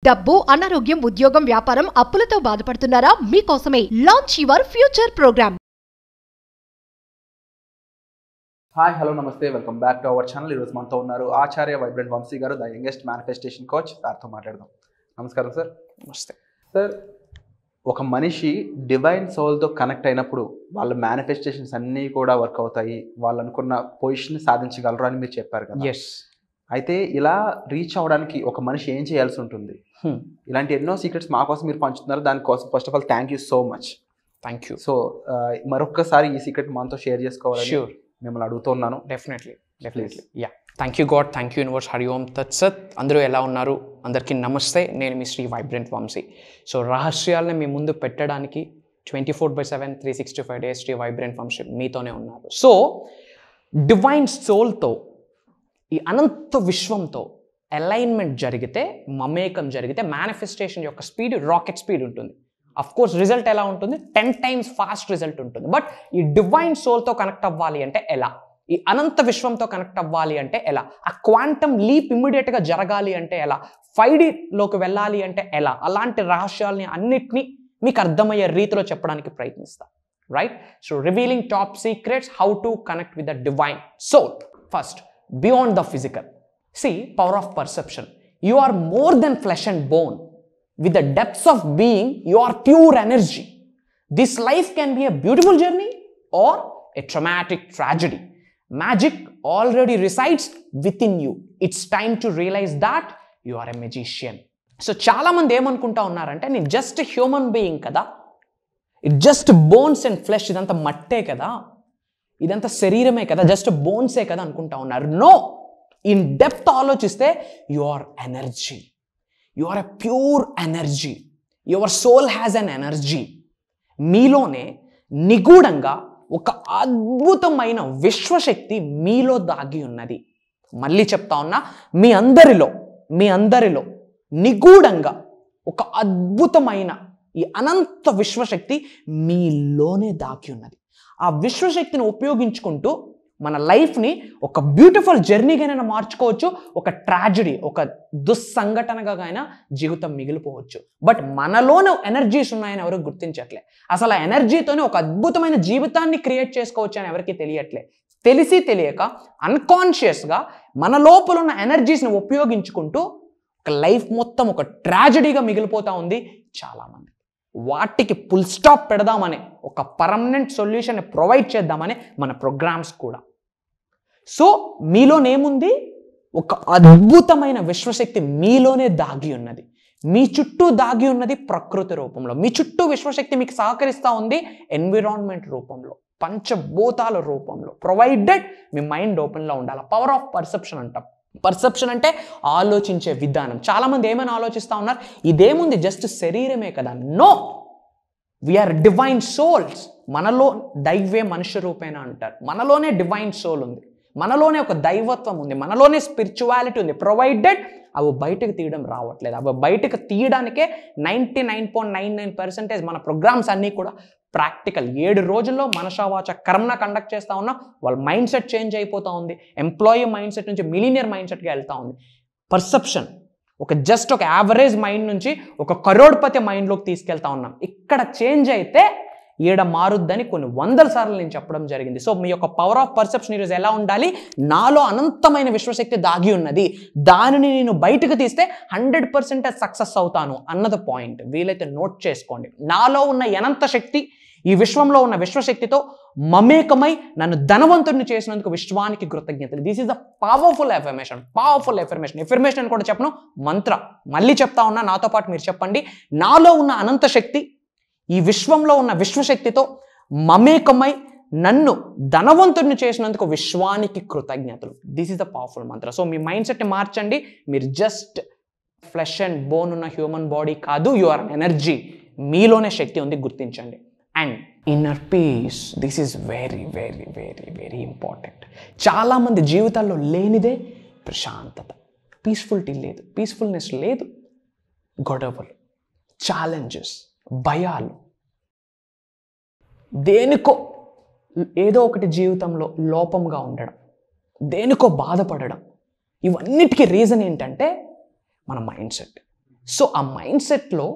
డబ్బు, అనారోగ్యం, ఉద్యోగం, వ్యాపారం, అప్పులతో బాధపడుతున్నారా? మీకోసమే launch your future program. Hi, hello, నమస్తే, welcome back to our channel. ఈరోజు మనతో ఉన్నారు ఆచార్య వైబ్రెంట్ వంశీ గారు, ద యంగెస్ట్ మేనిఫెస్టేషన్ కోచ్. సార్తో మాట్లాడదాం. నమస్కారం సార్. నమస్తే సార్, ఒక మనిషి డివైన్ సోల్తో కనెక్ట్ అయినప్పుడు వాళ్ళ మేనిఫెస్టేషన్స్ అన్నీ కూడా వర్క్ అవుతాయి, వాళ్ళు అనుకున్న పొజిషన్ సాధించగలరు అని మీరు చెప్పారు కదా. ఎస్. అయితే ఇలా రీచ్ అవ్వడానికి ఒక మనిషి ఏం చేయాల్సి ఉంటుంది? ఇలాంటి ఎన్నో సీక్రెట్స్ మా కోసం మీరు పంచుతున్నారు. దానికోసం first of all thank you so much. Thank you. So మరొక్కసారి ఈ సీక్రెట్ మనతో షేర్ చేసుకోవాలని ష్యూర్, మిమ్మల్ని అడుగుతున్నాను. Definitely. Ya, thank you God, thank you universe, హరి ఓం తత్సత్. అందరూ ఎలా ఉన్నారు? అందరికీ నమస్తే. నేను మీ శ్రీ వైబ్రెంట్ వంశీ. సో రహస్యాలని మీ ముందు పెట్టడానికి 24/7 365 days శ్రీ వైబ్రెంట్ వంశీ మీతోనే ఉన్నారు. సో డివైన్ సోల్తో, ఈ అనంత విశ్వంతో అలైన్మెంట్ జరిగితే, మమేకం జరిగితే మేనిఫెస్టేషన్ యొక్క స్పీడ్ రాకెట్ స్పీడ్ ఉంటుంది. అఫ్ కోర్స్ రిజల్ట్ ఎలా ఉంటుంది? 10 times ఫాస్ట్ రిజల్ట్ ఉంటుంది. బట్ ఈ డివైన్ సోల్తో కనెక్ట్ అవ్వాలి అంటే ఎలా? ఈ అనంత విశ్వంతో కనెక్ట్ అవ్వాలి అంటే ఎలా? ఆ క్వాంటమ్ లీప్ ఇమ్మీడియట్గా జరగాలి అంటే ఎలా? 5Dలోకి వెళ్ళాలి అంటే ఎలా? అలాంటి రహస్యాలని అన్నిటినీ మీకు అర్థమయ్యే రీతిలో చెప్పడానికి ప్రయత్నిస్తా. Right? So revealing top secrets how to connect with the divine soul. First, beyond the physical. See, power of perception. You are more than flesh and bone. With the depths of being, you are pure energy. This life can be a beautiful journey or a traumatic tragedy. Magic already resides within you. It's time to realize that you are a magician. So చాలా మంది ఏమనుకుంటా ఉన్నారంటే, నేను just human being కదా, it just bones and flesh, ఇదంతా మట్టే కదా, ఇదంతా శరీరమే కదా, జస్ట్ బోన్సే కదా అనుకుంటా ఉన్నారు. నో, ఇన్ డెప్త్ ఆలోచిస్తే you are energy. You are a pure energy. Your soul has an energy. మీలోనే నిగూఢంగా ఒక అద్భుతమైన విశ్వశక్తి మీలో దాగి ఉన్నది. మళ్ళీ చెప్తా ఉన్నా, మీ అందరిలో నిగూఢంగా ఒక అద్భుతమైన ఈ అనంత విశ్వశక్తి మీలోనే దాగి ఉన్నది. ఆ విశ్వశక్తిని ఉపయోగించుకుంటూ మన లైఫ్ని ఒక బ్యూటిఫుల్ జర్నీగానైనా మార్చుకోవచ్చు, ఒక ట్రాజడీ, ఒక దుస్సంఘటనగా అయినా జీవితం మిగిలిపోవచ్చు. బట్ మనలోనే ఎనర్జీస్ ఉన్నాయని ఎవరు గుర్తించట్లే. అసలు ఆ ఎనర్జీతోనే ఒక అద్భుతమైన జీవితాన్ని క్రియేట్ చేసుకోవచ్చు అని ఎవరికి తెలియట్లే. తెలిసి తెలియక అన్కాన్షియస్గా మన లోపల ఉన్న ఎనర్జీస్ని ఉపయోగించుకుంటూ ఒక లైఫ్ మొత్తం ఒక ట్రాజడీగా మిగిలిపోతూ ఉంది చాలామంది. వాటికి ఫుల్ స్టాప్ పెడదామని, ఒక పర్మనెంట్ సొల్యూషన్ ప్రొవైడ్ చేద్దామని మన ప్రోగ్రామ్స్ కూడా. సో మీలోనేముంది? ఒక అద్భుతమైన విశ్వశక్తి మీలోనే దాగి ఉన్నది. మీ చుట్టూ దాగి ఉన్నది ప్రకృతి రూపంలో. మీ చుట్టూ విశ్వశక్తి మీకు సహకరిస్తూ ఉంది ఎన్విరాన్మెంట్ రూపంలో, పంచభూతాల రూపంలో, ప్రొవైడెడ్ మీ మైండ్ ఓపెన్లో ఉండాలి. పవర్ ఆఫ్ పర్సెప్షన్ అంటాం. పర్సెప్షన్ అంటే ఆలోచించే విధానం. చాలామంది ఏమైనా ఆలోచిస్తూ ఉన్నారు, ఇదేముంది జస్ట్ శరీరమే కదా. No, we are divine souls. మనలో దైవే మనుష్య రూపేణ అంటారు. మనలోనే డివైన్ సోల్ ఉంది, మనలోనే ఒక దైవత్వం ఉంది, మనలోనే స్పిరిచువాలిటీ ఉంది. ప్రొవైడెడ్ అవి బయటకు తీయడం రావట్లేదు. అవి బయటకు తీయడానికే 99.99% మన ప్రోగ్రామ్స్ అన్నీ కూడా ప్రాక్టికల్. 7 రోజుల్లో మనషావాచ కర్మన కండక్ట్ చేస్తూ ఉన్నాం. వాళ్ళ మైండ్ సెట్ చేంజ్ అయిపోతూ ఉంది. ఎంప్లాయీ మైండ్ సెట్ నుంచి మిలీనియర్ మైండ్ సెట్గా వెళ్తూ ఉంది. పర్సెప్షన్ జస్ట్ ఒక యావరేజ్ మైండ్ నుంచి ఒక కరోడ్పతి మైండ్లోకి తీసుకెళ్తా ఉన్నాం. ఇక్కడ చేంజ్ అయితే ఈడ మారుద్దని కొన్ని 100 సార్లు నేను చెప్పడం జరిగింది. సో మీ యొక్క పవర్ ఆఫ్ పర్సెప్షన్ ఈరోజు ఎలా ఉండాలి? నాలో అనంతమైన విశ్వశక్తి దాగి ఉన్నది, దానిని నేను బయటకు తీస్తే 100% సక్సెస్ అవుతాను అన్నది పాయింట్. వీలైతే నోట్ చేసుకోండి. నాలో ఉన్న అనంత శక్తి ఈ విశ్వంలో ఉన్న విశ్వశక్తితో మమేకమై నన్ను ధనవంతుడిని చేసినందుకు విశ్వానికి కృతజ్ఞతలు. This is the powerful affirmation. Affirmation అని కూడా చెప్పను, మంత్ర. మళ్ళీ చెప్తా ఉన్నా, నాతో పాటు మీరు చెప్పండి. నాలో ఉన్న అనంత శక్తి ఈ విశ్వంలో ఉన్న విశ్వశక్తితో మమేకమై నన్ను ధనవంతుడిని చేసినందుకు విశ్వానికి కృతజ్ఞతలు. This is the powerful Mantra. So me mind సెట్ని మార్చండి. మీరు జస్ట్ ఫ్లెష్ అండ్ బోన్ ఉన్న హ్యూమన్ బాడీ కాదు, యు ఆర్ ఎనర్జీ. మీలోనే శక్తి ఉంది, గుర్తించండి. And inner peace, this is very very very very important. చాలామంది జీవితాల్లో లేనిదే ప్రశాంతత. పీస్ఫుల్టీ లేదు, పీస్ఫుల్నెస్ లేదు. గొడవలు, ఛాలెంజెస్, భయాలు, దేనికో ఏదో ఒకటి జీవితంలో లోపంగా ఉండడం, దేనికో బాధపడడం, ఇవన్నిటికీ రీజన్ ఏంటంటే మన మైండ్ సెట్. సో ఆ మైండ్ సెట్లో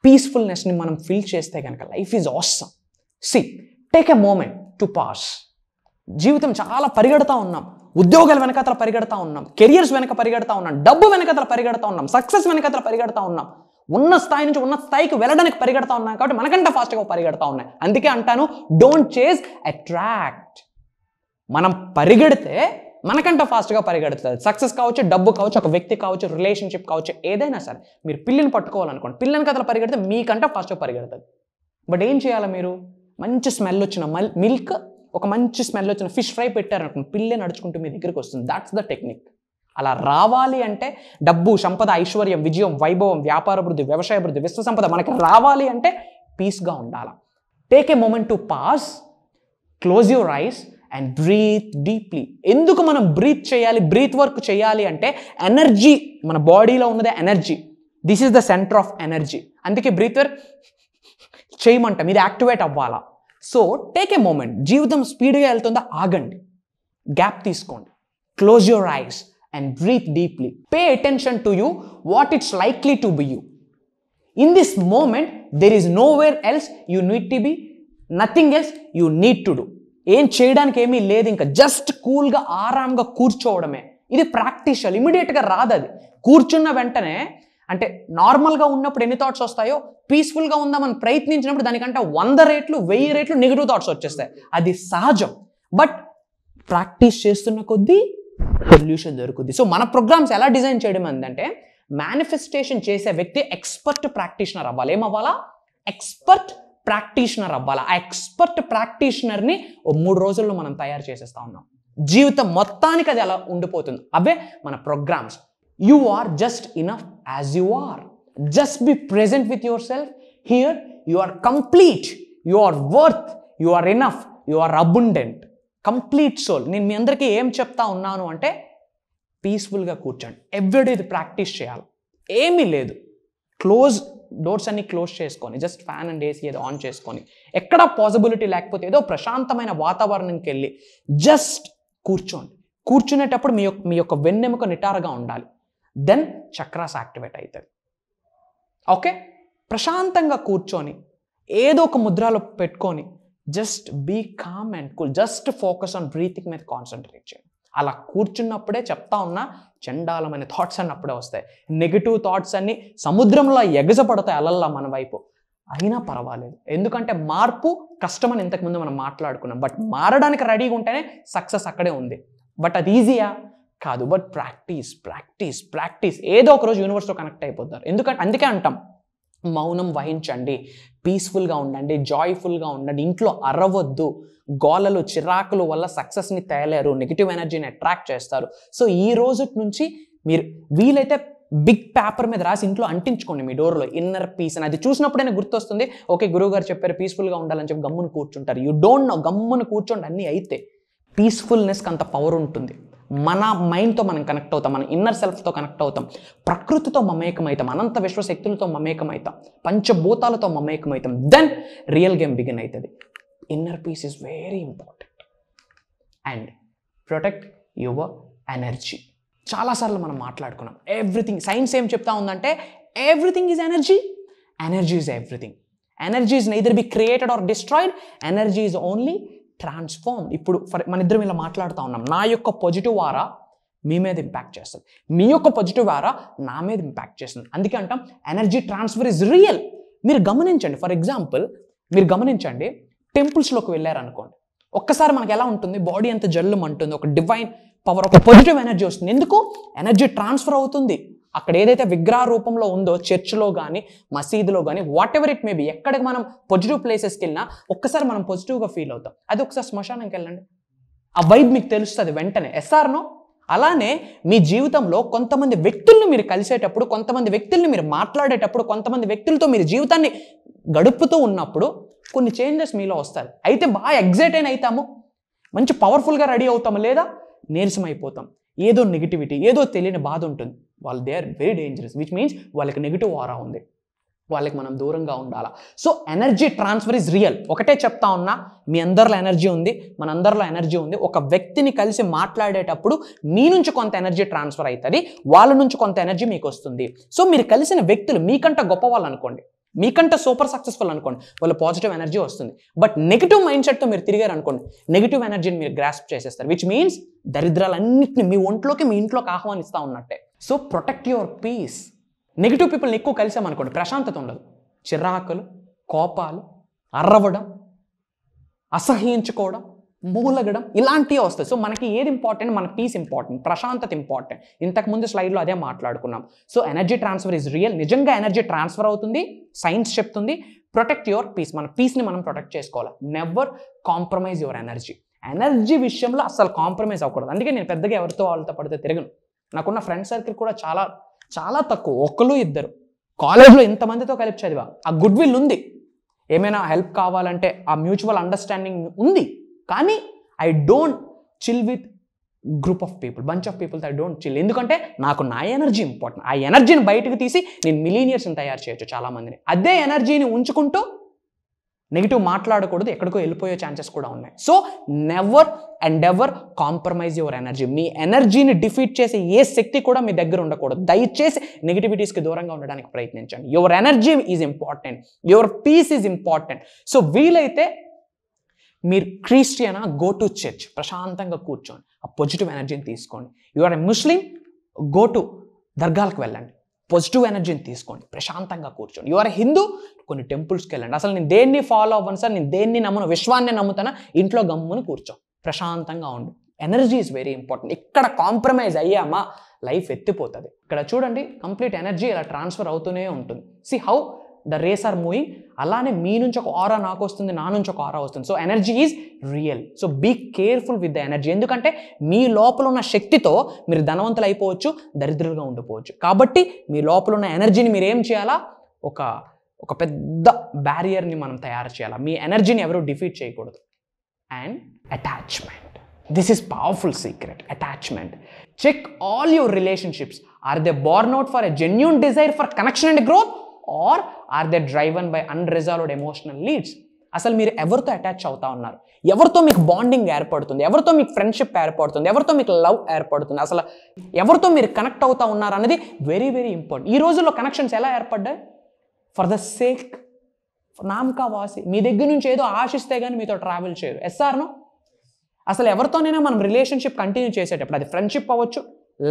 పీస్ఫుల్నెస్ని మనం ఫీల్ చేస్తే కనుక life is awesome. See, take a moment to pass. జీవితం చాలా పరిగెడతా ఉన్నాం, ఉద్యోగాల వెనకతల పరిగెడతా ఉన్నాం, కెరియర్స్ వెనక పరిగెడతా ఉన్నాం, డబ్బు వెనకతల పరిగెడతా ఉన్నాం, సక్సెస్ వెనకతల పరిగెడతా ఉన్నాం, ఉన్న స్థాయి నుంచి ఉన్న స్థాయికి వెళ్ళడానికి పరిగెడతా ఉన్నాం. కాబట్టి మనకంటే ఫాస్ట్గా పరిగెడతా ఉన్నాయి. అందుకే అంటాను, డోంట్ చేజ్, అట్రాక్ట్. మనం పరిగెడితే మనకంటే ఫాస్ట్గా పరిగెడుతుంది. సక్సెస్ కావచ్చు, డబ్బు కావచ్చు, ఒక వ్యక్తి కావచ్చు, రిలేషన్షిప్ కావచ్చు, ఏదైనా సరే. మీరు పిల్లిని పట్టుకోవాలనుకోండి, పిల్లని కథలు పరిగెడితే మీకంటే ఫాస్ట్గా పరిగెడుతుంది. బట్ ఏం చేయాలి మీరు? మంచి స్మెల్ వచ్చిన మిల్క్, ఒక మంచి స్మెల్ వచ్చిన ఫిష్ ఫ్రై పెట్టారనుకోండి, పిల్లే నడుచుకుంటూ మీ దగ్గరికి వస్తుంది. That's the technique. అలా రావాలి అంటే డబ్బు, సంపద, ఐశ్వర్యం, విజయం, వైభవం, వ్యాపార వృద్ధి, వ్యవసాయ వృద్ధి, విశ్వ సంపద మనకి రావాలి అంటే పీస్గా ఉండాలి. Take a moment to pass, close your eyes and breathe deeply. ఎందుకు మనం బ్రీత్ చేయాలి, బ్రీత్ వర్క్ చేయాలి అంటే ఎనర్జీ, మన బాడీలో ఉన్నదే energy. This is the centre of energy. అందుకే బ్రీత్ వర్క్ చేయమంట, మీరు యాక్టివేట్ అవ్వాలా. So take a moment. జీవితం స్పీడ్గా వెళ్తుందా, ఆగండి, గ్యాప్ తీసుకోండి, close your eyes and breathe deeply. Pay attention to you, what it's likely to be you. In this moment there is nowhere else you need to be, nothing else you need to do. ఏం చేయడానికి ఏమీ లేదు, ఇంకా just కూల్గా ఆరాంగా కూర్చోవడమే. ఇది practice చేయాలి, ఇమీడియట్గా రాదు. అది కూర్చున్న వెంటనే, అంటే నార్మల్గా ఉన్నప్పుడు ఎన్ని థాట్స్ వస్తాయో, పీస్ఫుల్గా ఉందామని ప్రయత్నించినప్పుడు దానికంటే 100 రెట్లు 1000 రెట్లు నెగిటివ్ థాట్స్ వచ్చేస్తాయి. అది సహజం. బట్ ప్రాక్టీస్ చేస్తున్న కొద్దీ సొల్యూషన్ దొరుకుతుంది. సో మన ప్రోగ్రామ్స్ ఎలా డిజైన్ చేయడం ఏంటంటే, మేనిఫెస్టేషన్ చేసే వ్యక్తి ఎక్స్పర్ట్ ప్రాక్టీషనర్ అవ్వాలి. ఏమవ్వాలా? ఎక్స్పర్ట్ ప్రాక్టీషనర్ అవ్వాలి. ఆ ఎక్స్పర్ట్ ప్రాక్టీషనర్ని 3 రోజుల్లో మనం తయారు చేసేస్తా ఉన్నాం. జీవితం మొత్తానికి అది అలా ఉండిపోతుంది. అవే మన programs. You are just enough as you are. Just be present with yourself. Here you are complete, you are worth, you are enough, you are abundant. Complete soul. నేను మీ అందరికీ ఏం చెప్తా ఉన్నాను అంటే, పీస్ఫుల్గా కూర్చోండి. ఎవ్రీడే ఇది ప్రాక్టీస్ చేయాలి. ఏమీ లేదు, డోర్స్ అన్ని క్లోజ్ చేసుకొని, జస్ట్ ఫ్యాన్ అండ్ ఏసీ ఏదో ఆన్ చేసుకొని, ఎక్కడ పాసిబిలిటీ లేకపోతే ఏదో ప్రశాంతమైన వాతావరణంకి వెళ్ళి జస్ట్ కూర్చోండి. కూర్చునేటప్పుడు మీ యొక్క వెన్నెముక నిటారుగా ఉండాలి. దెన్ చక్రాస్ యాక్టివేట్ అవుతుంది. ఓకే, ప్రశాంతంగా కూర్చొని ఏదో ఒక ముద్రలో పెట్టుకొని just be calm and cool. Just focus on breathing మీద కాన్సన్ట్రేట్ చేయండి. అలా కూర్చున్నప్పుడే చెప్తా ఉన్నా, చండాలమైన థాట్స్ అన్నప్పుడే వస్తాయి. నెగిటివ్ థాట్స్ అన్ని సముద్రంలో ఎగజపడతాయి అలల్లా మన వైపు. అయినా పర్వాలేదు, ఎందుకంటే మార్పు కష్టమని ఇంతకుముందు మనం మాట్లాడుకున్నాం. బట్ మారడానికి రెడీగా ఉంటేనే సక్సెస్ అక్కడే ఉంది. బట్ అది ఈజీయా? కాదు. But practice practice practice. ఏదో ఒక రోజు యూనివర్స్తో కనెక్ట్ అయిపోతారు. ఎందుకంటే అందుకే అంటాం, మౌనం వహించండి, పీస్ఫుల్గా ఉండండి, జాయ్ఫుల్గా ఉండండి, ఇంట్లో అరవద్దు. గోలలు, చిరాకులు వల్ల సక్సెస్ని తేలేరు, నెగిటివ్ ఎనర్జీని అట్రాక్ట్ చేస్తారు. సో ఈ రోజు నుంచి మీరు వీలైతే బిగ్ పేపర్ మీద రాసి ఇంట్లో అంటించుకోండి మీ డోర్లో, ఇన్నర్ పీస్ అని. అది చూసినప్పుడైనా గుర్తొస్తుంది, ఓకే గురువు గారు చెప్పారు పీస్ఫుల్గా ఉండాలని చెప్పి గమ్మును కూర్చుంటారు. యూ డోంట్ నో, గమ్మును కూర్చోండి, అన్నీ అయితే. పీస్ఫుల్నెస్కి అంత పవర్ ఉంటుంది. మన మైండ్తో మనం కనెక్ట్ అవుతాం, మన ఇన్నర్ సెల్ఫ్తో కనెక్ట్ అవుతాం, ప్రకృతితో మమేకమవుతాం, అనంత విశ్వశక్తులతో మమేకమవుతాం, పంచభూతాలతో మమేకమవుతాం. దెన్ రియల్ గేమ్ బిగిన్ అవుతుంది. Inner peace is very important. And protect your energy. చాలాసార్లు మనం మాట్లాడుకున్నాం, ఎవ్రీథింగ్. సైన్స్ ఏం చెప్తా ఉందంటే, everything is energy, energy is everything. Energy is neither be created or destroyed, energy is only transform. ఇప్పుడు మన ఇద్దరం ఇలా మాట్లాడుతూ ఉన్నాం, నా యొక్క పాజిటివ్ ఆరా మీ మీద ఇంపాక్ట్ చేస్తుంది, మీ యొక్క పాజిటివ్ ఆరా నా మీద ఇంపాక్ట్ చేస్తుంది. అందుకే అంటాం ఎనర్జీ ట్రాన్స్ఫర్ ఇస్ రియల్. మీరు గమనించండి, ఫర్ ఎగ్జాంపుల్ మీరు గమనించండి, టెంపుల్స్లోకి వెళ్ళారనుకోండి, ఒక్కసారి మనకి ఎలా ఉంటుంది, బాడీ అంతా జల్లుమంటుంది, ఒక డివైన్ పవర్, ఒక పాజిటివ్ ఎనర్జీ వస్తుంది. ఎందుకు? ఎనర్జీ ట్రాన్స్ఫర్ అవుతుంది. అక్కడ ఏదైతే విగ్రహ రూపంలో ఉందో, చర్చ్లో కానీ మసీదులో కానీ, what ever it may be, ఎక్కడికి మనం పాజిటివ్ ప్లేసెస్కి వెళ్ళినా ఒక్కసారి మనం పాజిటివ్గా ఫీల్ అవుతాం. అది ఒకసారి శ్మశానంకి వెళ్ళండి, ఆ వైబ్ మీకు తెలుస్తుంది వెంటనే. ఎస్ఆర్నో? అలానే మీ జీవితంలో కొంతమంది వ్యక్తులను మీరు కలిసేటప్పుడు, కొంతమంది వ్యక్తుల్ని మీరు మాట్లాడేటప్పుడు, కొంతమంది వ్యక్తులతో మీరు జీవితాన్ని గడుపుతూ ఉన్నప్పుడు కొన్ని చేంజెస్ మీలో వస్తాయి. అయితే బాగా ఎగ్జైట్ అవుతాము, మంచి పవర్ఫుల్గా రెడీ అవుతాము, లేదా నీరసం అయిపోతాం. ఏదో నెగిటివిటీ, ఏదో తెలియని బాధ ఉంటుంది. వాళ్ళు they are very dangerous, which means వాళ్ళకి నెగిటివ్ ఆరా ఉంది. వాళ్ళకి మనం దూరంగా ఉండాలా. So energy transfer is real. ఒకటే చెప్తా ఉన్నా, మీ అందరిలో ఎనర్జీ ఉంది, మన అందరిలో ఎనర్జీ ఉంది. ఒక వ్యక్తిని కలిసి మాట్లాడేటప్పుడు మీ నుంచి కొంత ఎనర్జీ ట్రాన్స్ఫర్ అవుతుంది, వాళ్ళ నుంచి కొంత ఎనర్జీ మీకు వస్తుంది. సో మీరు కలిసిన వ్యక్తులు మీకంటే గొప్ప వాళ్ళు అనుకోండి, మీకంటే సూపర్ సక్సెస్ఫుల్ అనుకోండి, వాళ్ళ పాజిటివ్ ఎనర్జీ వస్తుంది. బట్ నెగిటివ్ మైండ్ సెట్తో మీరు తిరిగారు అనుకోండి, నెగిటివ్ ఎనర్జీని మీరు గ్రాస్ప్ చేసేస్తారు, విచ్ మీన్స్ దరిద్రాలన్నింటినీ మీ ఒంట్లోకి మీ ఇంట్లోకి ఆహ్వానిస్తూ ఉన్నట్టే. So protect your peace. Negative పీపుల్ని ఎక్కువ కలిసామనుకోండి, ప్రశాంతత ఉండదు. చిరాకులు, కోపాలు, అర్రవడం, అసహ్యించుకోవడం, మూలగడం, ఇలాంటివి వస్తాయి. సో మనకి ఏది ఇంపార్టెంట్? మన పీస్ ఇంపార్టెంట్, ప్రశాంతత ఇంపార్టెంట్. ఇంతకుముందు స్లైడ్లో అదే మాట్లాడుకున్నాం. So energy transfer is real. నిజంగా ఎనర్జీ ట్రాన్స్ఫర్ అవుతుంది, సైన్స్ చెప్తుంది. Protect your peace. మన పీస్ని మనం ప్రొటెక్ట్ చేసుకోవాలి. Never compromise your energy. Energy విషయంలో అసలు కాంప్రమైజ్ అవ్వకూడదు. అందుకే నేను పెద్దగా ఎవరితో వాళ్ళతో పడితే తిరగను. నాకున్న ఫ్రెండ్ సర్కిల్ కూడా చాలా చాలా తక్కువ, ఒకరు ఇద్దరు. కాలేజ్లో ఇంతమందితో కలిపి చదివా, ఆ గుడ్ విల్ ఉంది, ఏమైనా హెల్ప్ కావాలంటే ఆ మ్యూచువల్ అండర్స్టాండింగ్ ఉంది. కానీ I don't chill with group of people, bunch of పీపుల్తో ఐ డోంట్ చిల్. ఎందుకంటే నాకు నా ఎనర్జీ ఇంపార్టెంట్. ఆ ఎనర్జీని బయటకు తీసి నేను మిలీనియర్స్ని తయారు చేయొచ్చు చాలామందిని. అదే ఎనర్జీని ఉంచుకుంటూ నెగిటివ్ మాట్లాడకూడదు, ఎక్కడికో వెళ్ళిపోయే ఛాన్సెస్ కూడా ఉన్నాయి. So never and ever compromise your energy. మీ ఎనర్జీని డిఫీట్ చేసే ఏ శక్తి కూడా మీ దగ్గర ఉండకూడదు. దయచేసి నెగిటివిటీస్కి దూరంగా ఉండడానికి ప్రయత్నించండి. Your energy is important, your peace is important. So వీలైతే మీరు క్రిస్టియనా, గో టు చర్చ్, ప్రశాంతంగా కూర్చోండి, ఆ పాజిటివ్ ఎనర్జీని తీసుకోండి. You're a Muslim, go to దర్గాలకు వెళ్ళండి, పాజిటివ్ ఎనర్జీని తీసుకోండి, ప్రశాంతంగా కూర్చోండి. యువర్ హిందూ, కొన్ని టెంపుల్స్కి వెళ్ళండి. అసలు నేను దేన్ని ఫాలో అవ్వను సార్, నేను దేన్ని నమ్మను, విశ్వాన్ని నమ్ముతానా, ఇంట్లో గమ్ముని కూర్చో, ప్రశాంతంగా ఉండు. Energy is very important. ఇక్కడ కాంప్రమైజ్ అయ్యామా లైఫ్ ఎత్తిపోతుంది. ఇక్కడ చూడండి, కంప్లీట్ ఎనర్జీ ఇలా ట్రాన్స్ఫర్ అవుతూనే ఉంటుంది. See how the rays are moving. అలానే మీ నుంచి ఒక ఆరా నాకు వస్తుంది, నా నుంచి ఒక ఆరా వస్తుంది. So energy is real. So be careful with the energy. ఎందుకంటే మీ లోపల ఉన్న శక్తితో మీరు ధనవంతులు అయిపోవచ్చు, దరిద్రులుగా ఉండిపోవచ్చు. కాబట్టి మీ లోపల ఉన్న ఎనర్జీని మీరు ఏం చేయాలా, ఒక పెద్ద బ్యారియర్ని మనం తయారు చేయాలి. మీ ఎనర్జీని ఎవరు డిఫీట్ చేయకూడదు. And attachment, this is powerful secret. Attachment. Check all your relationships. Are they born out for a genuine desire for connection and growth, or or they driven by unresolved emotional needs? అసలు మీరు ఎవరితో attach అవుతా ఉన్నారు, ఎవరితో మీకు bonding ఏర్పడుతుంది, ఎవరితో మీకు ఫ్రెండ్షిప్ ఏర్పడుతుంది, ఎవరితో మీకు లవ్ ఏర్పడుతుంది, అసలు ఎవరితో మీరు కనెక్ట్ అవుతా ఉన్నారు అనేది వెరీ వెరీ ఇంపార్టెంట్. ఈ రోజుల్లో కనెక్షన్స్ ఎలా ఏర్పడ్డాయి? ఫర్ ద సేక్, నామకా వాసి, మీ దగ్గర నుంచి ఏదో ఆశిస్తే కానీ మీతో ట్రావెల్ చేయరు. ఎస్ఆర్నో? అసలు ఎవరితోనైనా మనం రిలేషన్షిప్ కంటిన్యూ చేసేటప్పుడు, అది ఫ్రెండ్షిప్ అవ్వచ్చు,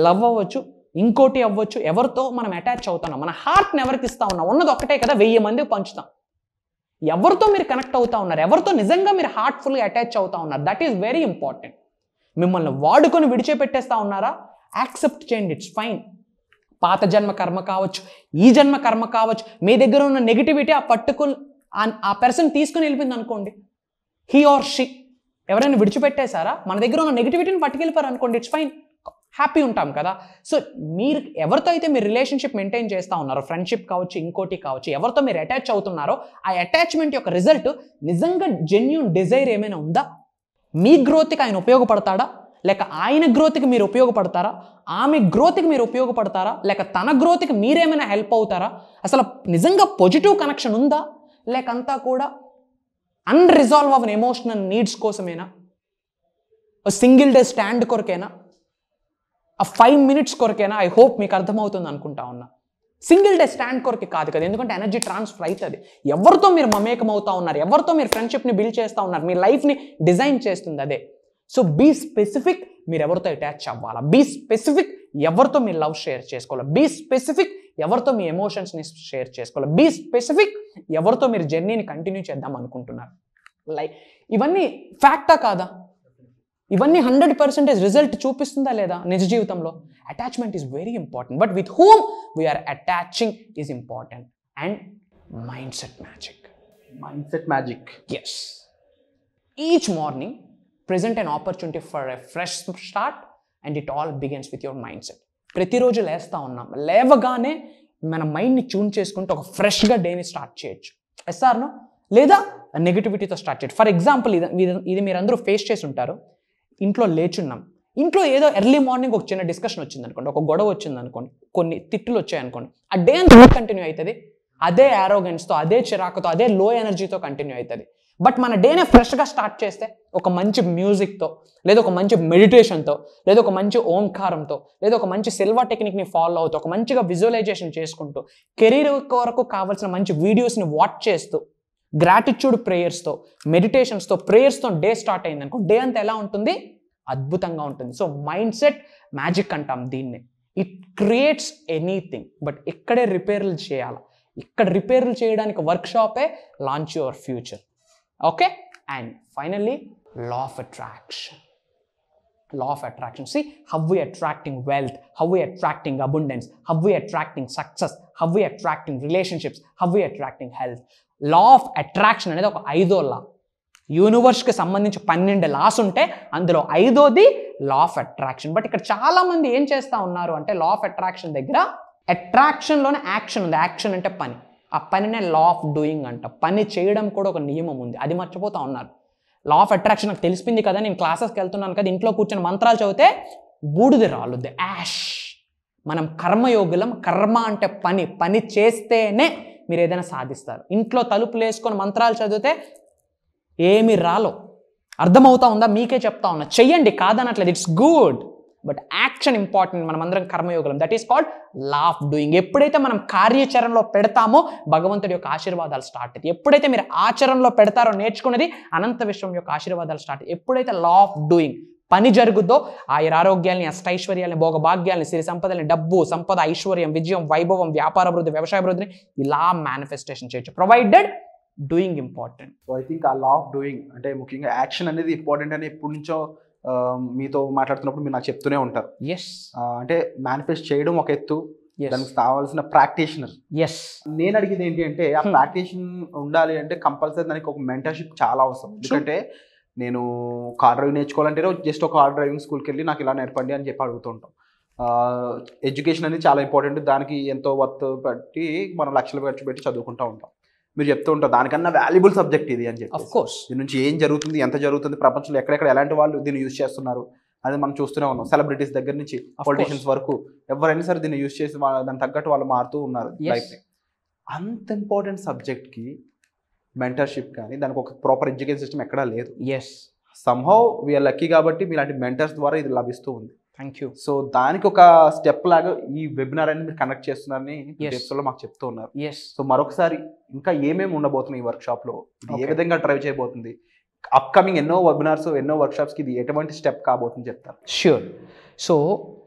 లవ్ అవ్వచ్చు, ఇంకోటి అవ్వచ్చు, ఎవరితో మనం అటాచ్ అవుతున్నాం, మన హార్ట్ని ఎవరికి ఇస్తా ఉన్నాం, ఉన్నది ఒక్కటే కదా, 1000 మందికి పంచుతాం. ఎవరితో మీరు కనెక్ట్ అవుతా ఉన్నారు, ఎవరితో నిజంగా మీరు హార్ట్ఫుల్గా అటాచ్ అవుతా ఉన్నారు, దట్ ఈస్ వెరీ ఇంపార్టెంట్. మిమ్మల్ని వాడుకొని విడిచిపెట్టేస్తా ఉన్నారా, యాక్సెప్ట్ చేయండి, ఇట్స్ ఫైన్. పాత జన్మ కర్మ కావచ్చు, ఈ జన్మ కర్మ కావచ్చు, మీ దగ్గర ఉన్న నెగిటివిటీ ఆ పర్సన్ తీసుకుని వెళ్ళిపోయింది అనుకోండి, హీ ఆర్ షీ ఎవరైనా విడిచిపెట్టేశారా, మన దగ్గర ఉన్న నెగిటివిటీని పట్టుకెళ్ళిపోయారు అనుకోండి, ఇట్స్ ఫైన్, హ్యాపీ ఉంటాం కదా. సో మీరు ఎవరితో అయితే మీరు రిలేషన్షిప్ మెయింటైన్ చేస్తూ ఉన్నారో, ఫ్రెండ్షిప్ కావచ్చు, ఇంకోటి కావచ్చు, ఎవరితో మీరు అటాచ్ అవుతున్నారో, ఆ అటాచ్మెంట్ యొక్క రిజల్ట్ నిజంగా జెన్యూన్ డిజైర్ ఏమైనా ఉందా? మీ గ్రోత్కి ఆయన ఉపయోగపడతాడా, లేక ఆయన గ్రోత్కి మీరు ఉపయోగపడతారా, ఆమె గ్రోత్కి మీరు ఉపయోగపడతారా, లేక తన గ్రోత్కి మీరేమైనా హెల్ప్ అవుతారా? అసలు నిజంగా పాజిటివ్ కనెక్షన్ ఉందా, లేక అంతా కూడా అన్రిజాల్వ్ అవ్వని ఎమోషనల్ నీడ్స్ కోసమేనా, సింగిల్ డే స్టాండ్ కొరకేనా, ఆ 5 minutes కొరకేనా? ఐ హోప్ మీకు అర్థమవుతుంది అనుకుంటా ఉన్నా. సింగిల్ డే స్టాండ్ కొరకే కాదు కదా, ఎందుకంటే ఎనర్జీ ట్రాన్స్ఫర్ అవుతుంది. ఎవరితో మీరు మమేకం అవుతా ఉన్నారు, ఎవరితో మీరు ఫ్రెండ్షిప్ని బిల్డ్ చేస్తూ ఉన్నారు, మీ లైఫ్ని డిజైన్ చేస్తుంది అదే. సో బీ స్పెసిఫిక్, మీరు ఎవరితో అటాచ్ అవ్వాలా, బీ స్పెసిఫిక్ ఎవరితో మీరు లవ్ షేర్ చేసుకోవాలి, బీ స్పెసిఫిక్ ఎవరితో మీ ఎమోషన్స్ని షేర్ చేసుకోవాలి, బీ స్పెసిఫిక్ ఎవరితో మీరు జర్నీని కంటిన్యూ చేద్దాం అనుకుంటున్నారు. లైక్ ఇవన్నీ ఫ్యాక్టా కాదా? ఇవన్నీ 100% రిజల్ట్ చూపిస్తుందా లేదా నిజ జీవితంలో? Attachment is very important, but with whom we are attaching is important. And mind set magic. Mind set magic. Yes. Each morning present an opportunity for a fresh start and it all begins with your mindset. ప్రతిరోజు లేస్తా ఉన్నాం, లేవగానే మన మైండ్ని tune చేసుకుంటూ ఒక ఫ్రెష్గా డేని స్టార్ట్ చేయొచ్చు. ఎస్ఆర్నో? లేదా నెగిటివిటీతో స్టార్ట్ చేయొచ్చు. ఫర్ ఎగ్జాంపుల్, ఇది మీరు అందరూ ఫేస్ చేసి ఉంటారు. ఇంట్లో లేచున్నాం, ఇంట్లో ఏదో ఎర్లీ మార్నింగ్ ఒక చిన్న డిస్కషన్ వచ్చింది అనుకోండి, ఒక గొడవ వచ్చింది అనుకోండి, కొన్ని తిట్టులు వచ్చాయి అనుకోండి, ఆ డే అంతా కంటిన్యూ అవుతుంది. అదే యారోగెన్స్తో, అదే చిరాకుతో, అదే లో ఎనర్జీతో కంటిన్యూ అవుతుంది. బట్ మన డేనే ఫ్రెష్గా స్టార్ట్ చేస్తే ఒక మంచి మ్యూజిక్తో, లేదా ఒక మంచి మెడిటేషన్తో, లేదా ఒక మంచి ఓంకారంతో, లేదా ఒక మంచి సిల్వా టెక్నిక్ని ఫాలో అవుతూ, ఒక మంచిగా విజువలైజేషన్ చేసుకుంటూ, కెరీర్ వరకు కావాల్సిన మంచి వీడియోస్ని వాచ్ చేస్తూ, గ్రాటిట్యూడ్ ప్రేయర్స్తో, మెడిటేషన్స్తో, ప్రేయర్స్తో డే స్టార్ట్ అయింది అనుకో, డే అంతా ఎలా ఉంటుంది? అద్భుతంగా ఉంటుంది. సో మైండ్ సెట్ మ్యాజిక్ అంటాం దీన్ని. It creates anything. బట్ ఇక్కడే రిపేర్లు చేయాలి. ఇక్కడ రిపేర్లు చేయడానికి వర్క్షాపే launch your future. Okay, and finally law of attraction. Law of attraction. See how we attracting wealth, how we attracting abundance, how we attracting success, how we attracting relationships, how we attracting health. Law of attraction అనేది ఒక 5వ లా. యూనివర్స్కి సంబంధించి 12 loss ఉంటే అందులో 5వది law of attraction. But ఇక్కడ చాలా మంది ఏం చేస్తూ ఉన్నారు అంటే, లా ఆఫ్ అట్రాక్షన్ దగ్గర అట్రాక్షన్లోనే యాక్షన్ ఉంది. యాక్షన్ అంటే పని. ఆ పనినే లా ఆఫ్ డూయింగ్ అంట. పని చేయడం కూడా ఒక నియమం ఉంది, అది మర్చిపోతూ ఉన్నారు. లా ఆఫ్ అట్రాక్షన్ నాకు తెలిసింది కదా, నేను క్లాసెస్కి వెళ్తున్నాను కదా, ఇంట్లో కూర్చొని మంత్రాలు చదివితే బూడిది రాలుద్ది, యాష్. మనం కర్మయోగులం. కర్మ అంటే పని. పని చేస్తేనే మీరు ఏదైనా సాధిస్తారు. ఇంట్లో తలుపులు వేసుకొని మంత్రాలు చదివితే ఏమి రాలో. అర్థమవుతా ఉందా? మీకే చెప్తా ఉన్నా, చెయ్యండి, కాదనట్లేదు, it's good. But action important. మనం అందరం కర్మయోగులం. That is called law of doing. ఎప్పుడైతే మనం కార్యాచరణలో పెడతామో భగవంతుడి యొక్క ఆశీర్వాదాలు స్టార్ట్ అవుతాయి. ఎప్పుడైతే మీరు ఆచరణలో పెడతారో నేర్చుకున్నది అనంత విశ్వం యొక్క ఆశీర్వాదాలు స్టార్ట్ అవుతాయి. ఎప్పుడైతే లా ఆఫ్ డూయింగ్ పని జరుగుద్దో ఆయురారోగ్యాల్ని, అష్టైశ్వర్యాల్ని, భోగభాగ్యాల్ని, సిరి సంపదల్ని, డబ్బు, సంపద, ఐశ్వర్యం, విజయం, వైభవం, వ్యాపార అభివృద్ధి, వ్యవసాయ అభివృద్ధిని ఇలా మేనిఫెస్టేషన్ చేయొచ్చు, provided doing important. So I think ఆ లా ఆఫ్ డూయింగ్ అంటే ముఖ్యంగా యాక్షన్ అనేది ఇంపార్టెంట్ అని ఎప్పటి నుంచో మీతో మాట్లాడుతున్నప్పుడు మీరు నాకు చెప్తూనే ఉంటారు. ఎస్, అంటే మేనిఫెస్ట్ చేయడం ఒక ఎత్తు, దానికి కావాల్సిన ప్రాక్టీషనర్. ఎస్. నేను అడిగేది ఏంటి అంటే, ఆ ప్రాక్టీషన్ ఉండాలి అంటే కంపల్సరీ దానికి ఒక మెంటర్షిప్ చాలా అవసరం. ఎందుకంటే నేను కార్ డ్రైవింగ్ నేర్చుకోవాలంటే జస్ట్ ఒక కార్ డ్రైవింగ్ స్కూల్కి వెళ్ళి నాకు ఇలా నేర్పండి అని చెప్పి అడుగుతుంటాం. ఎడ్యుకేషన్ అనేది చాలా ఇంపార్టెంట్. దానికి ఎంతో వర్త్ పెట్టి మనం లక్షలు ఖర్చు పెట్టి చదువుకుంటూ ఉంటాం. మీరు చెప్తూ ఉంటారు దానికన్నా వాల్యుబుల్ సబ్జెక్ట్ ఇది అని చెప్పి. ఆఫ్ కోర్స్ దీని నుంచి ఏం జరుగుతుంది, ఎంత జరుగుతుంది, ప్రపంచంలో ఎక్కడెక్కడ ఎలాంటి వాళ్ళు దీన్ని యూజ్ చేస్తున్నారు అది మనం చూస్తూనే ఉన్నాం. సెలబ్రిటీస్ దగ్గర నుంచి పొలిటీషియన్స్ వరకు ఎవరైనా సరే దీన్ని యూజ్ చేసి దానికి తగ్గట్టు వాళ్ళు మారుతూ ఉన్నారు లైఫ్. అంత ఇంపార్టెంట్ సబ్జెక్ట్కి మెంటర్షిప్ కానీ దానికి ఒక ప్రాపర్ ఎడ్యుకేషన్ సిస్టమ్ ఎక్కడా లేదు. ఎస్, సమ్హౌ వీఆర్ లక్కీ కాబట్టి మీలాంటి మెంటర్స్ ద్వారా ఇది లభిస్తూ ఉంది. Thank you. సో దానికి ఒక స్టెప్ లాగా ఈ వెబినార్ అనేది మీరు కనెక్ట్ చేస్తున్నారని ఎపిసోడ్లో మాకు చెప్తూ ఉన్నారు. ఎస్. సో మరొకసారి ఇంకా ఏమేమి ఉండబోతున్నాయి ఈ వర్క్షాప్లో, ఏ విధంగా డ్రైవ్ చేయబోతుంది, అప్కమింగ్ ఎన్నో వెబినార్స్, ఎన్నో వర్క్షాప్స్కి ఇది ఎటువంటి స్టెప్ కాబోతుంది చెప్తారు? Sure. So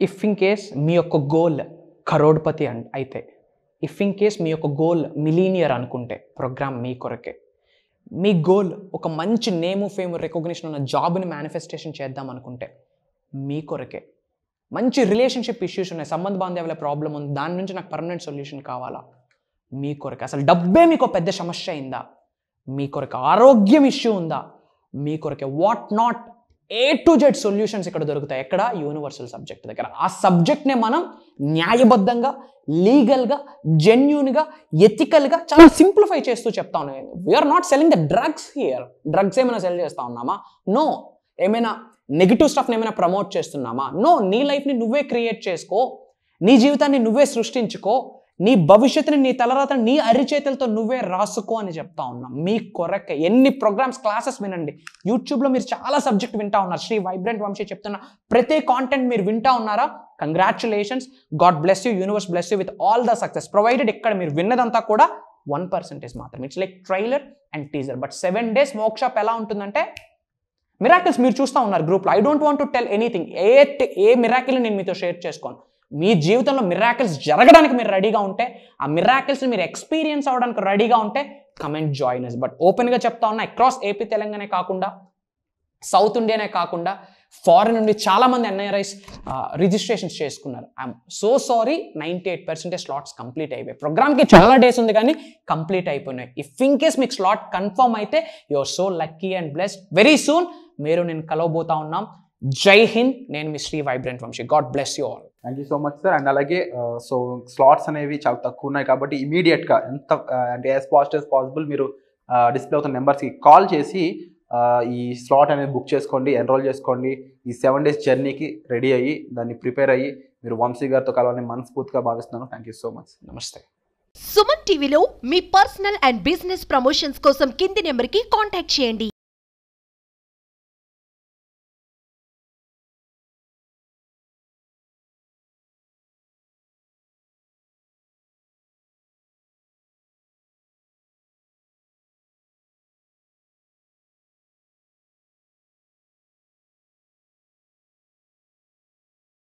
if in case మీ యొక్క గోల్ కరోడ్పతి అయితే, ఇఫ్ ఇన్ కేస్ మీ యొక్క గోల్ మిలీనియర్ అనుకుంటే ప్రోగ్రామ్ మీ కొరకే. మీ గోల్ ఒక మంచి నేము, ఫేమ్, రికగ్నిషన్ ఉన్న జాబ్ని మేనిఫెస్టేషన్ చేద్దాం అనుకుంటే మీ కొరకే. మంచి రిలేషన్షిప్ ఇష్యూస్ ఉన్నాయి, సంబంధ బాంధవ్యాల ప్రాబ్లం ఉంది, దాని నుంచి నాకు పర్మనెంట్ సొల్యూషన్ కావాలా, మీ కొరకే. అసలు డబ్బే మీకు పెద్ద సమస్య అయిందా, మీ కొరకే. ఆరోగ్యం ఇష్యూ ఉందా, మీ కొరకే. What not A to Z solutions ఇక్కడ దొరుకుతాయి. ఎక్కడ? యూనివర్సల్ సబ్జెక్ట్ దగ్గర. ఆ సబ్జెక్ట్నే మనం న్యాయబద్ధంగా, లీగల్గా, జెన్యూన్గా, ఎథికల్గా చాలా సింప్లిఫై చేస్తూ చెప్తా ఉన్నాను. We are not selling the drugs here. Drugs ఏమైనా సెల్ చేస్తా ఉన్నామా? నో. ఏమైనా నెగిటివ్ స్టఫ్ని ఏమైనా ప్రమోట్ చేస్తున్నామా? నో. నీ లైఫ్ని నువ్వే క్రియేట్ చేసుకో, నీ జీవితాన్ని నువ్వే సృష్టించుకో, నీ భవిష్యత్తుని, నీ తలరాతని నీ అరిచేతులతో నువ్వే రాసుకో అని చెప్తా ఉన్నాం. మీ కొరకే. ఎన్ని ప్రోగ్రామ్స్, క్లాసెస్ వినండి. యూట్యూబ్లో మీరు చాలా సబ్జెక్ట్ వింటా ఉన్నారు. శ్రీ వైబ్రెంట్ వంశీ చెప్తున్న ప్రతి కాంటెంట్ మీరు వింటా ఉన్నారా? Congratulations, God bless you, universe bless you with all the success provided. ఇక్కడ మీరు విన్నదంతా కూడా 1% మాత్రం. It's like trailer and teaser. But 7 days workshop ఎలా ఉంటుందంటే మిరాకిల్స్ మీరు చూస్తూ ఉన్నారు గ్రూప్లో. I don't want to tell anything. A miracle నేను మీతో షేర్ చేసుకోను. మీ జీవితంలో మిరాకిల్స్ జరగడానికి మీరు రెడీగా ఉంటే, ఆ మిరాకిల్స్ని మీరు ఎక్స్పీరియన్స్ అవ్వడానికి రెడీగా ఉంటే కమెంట్ జాయిన్ అస్. బట్ ఓపెన్గా చెప్తా ఉన్నా, అక్రాస్ ఏపీ, తెలంగాణ కాకుండా, సౌత్ ఇండియానే కాకుండా ఫారెన్ నుండి చాలామంది ఎన్ఐఆర్ఐస్ రిజిస్ట్రేషన్స్ చేసుకున్నారు. I'm so sorry, 98% slots complete అయిపోయాయి. ప్రోగ్రామ్కి చాలా డేస్ ఉంది కానీ కంప్లీట్ అయిపోయినాయి. ఇఫ్ ఇన్ కేస్ మీకు స్లాట్ కన్ఫర్మ్ అయితే you're so lucky and blessed. Very soon మీరు నేను కలవబోతా ఉన్నాం. జై హింద్. నేను మీ Shri vibrant Vamsi. God bless you all. Thank you so much sir. And అలాగే సో స్లాట్స్ అనేవి చాలా తక్కువ ఉన్నాయి కాబట్టి ఇమీడియట్గా ఎంత అంటే యాజ్ ఫాస్ట్ యాజ్ పాసిబుల్ మీరు డిస్ప్లే అవుతున్న నెంబర్స్కి కాల్ చేసి ఈ స్లాట్ అనేది బుక్ చేసుకోండి, ఎన్రోల్ చేసుకోండి. ఈ 7 days జర్నీకి రెడీ అయ్యి దాన్ని ప్రిపేర్ అయ్యి మీరు వంశీ గారితో కలవాలని మనస్ఫూర్తిగా భావిస్తున్నాను. Thank you so much. నమస్తే. సుమన్ టీవీలో మీ పర్సనల్ అండ్ బిజినెస్ ప్రమోషన్స్ కోసం కింది నెంబర్కి కాంటాక్ట్ చేయండి.